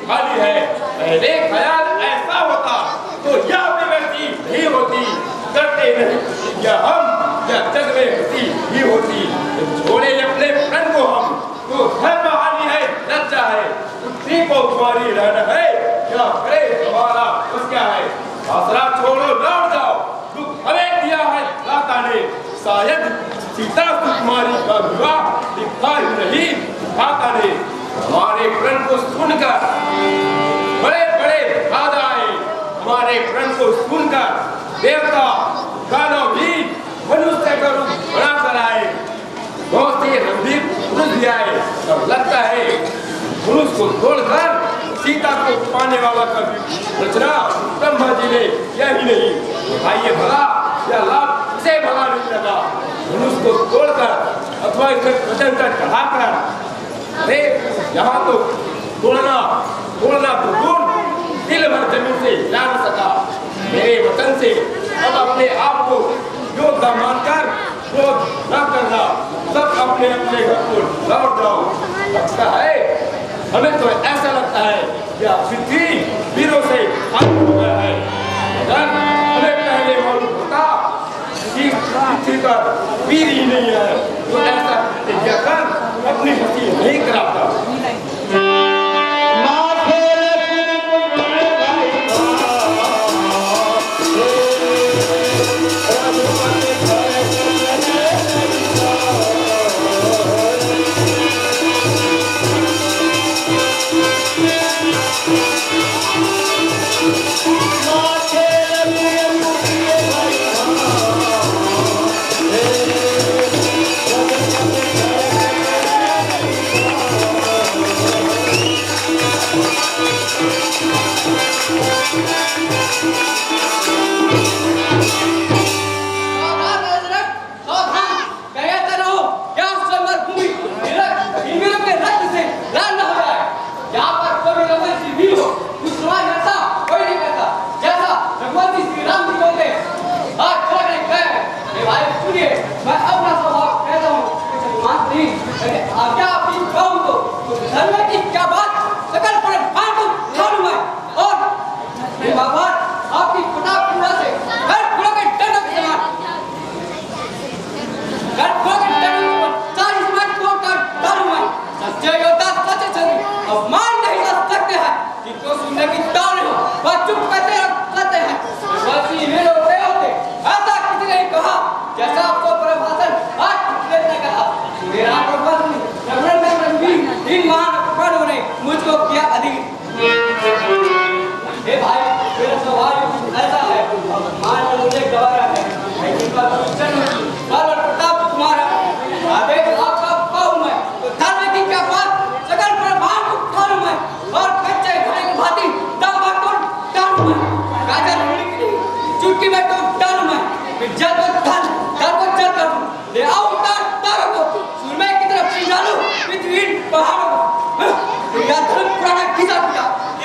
खाली है। पहले ख्याल ऐसा होता तो यह अभिव्यक्ति नहीं होती, करते नहीं या हम या जग में होती ही होती। छोड़े अपने प्रण को हम तो धर्म हानि है, लज्जा है, उसी को कुंवारी रहना है, क्या करे तुम्हारा बस क्या है। आसरा छोड़ो लौट जाओ, दुख हमें दिया है दाता ने, शायद सीता सुकुमारी का विवाह लिखा ही नहीं दाता ने। हमारे प्रण को सुनकर बड़े बड़े राजा आए, हमारे प्रण को सुनकर देवता दानव भी मनुष्य का रूप बना कर आए। बहुत से रणधीर पुरुष भी आए, और लगता है पुरुष को तोड़कर सीता को पाने वाला कभी रचना ब्रह्मा जी ने यही नहीं भाई भला या लाभ से भला नहीं लगा। मनुष्य को तोड़कर अथवा इसे वचन कर चढ़ाकर, अरे यहाँ तो तोड़ना तो दूर, दिल भर जमीन से ला न सका। मेरे वतन से अब अपने आप को योद्धा मानकर क्रोध न करना, सब अपने अपने घर को लौट जाओ। लगता है हमें तो ऐसा लगता है कि पृथ्वी वीरों से खाली हो गया है। अगर हमें पहले मालूम होता कि पृथ्वी पर वीर ही नहीं है तो ऐसा कर अपनी हंसी नहीं कराता।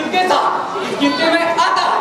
इनके साथ इस गिनती में आता है।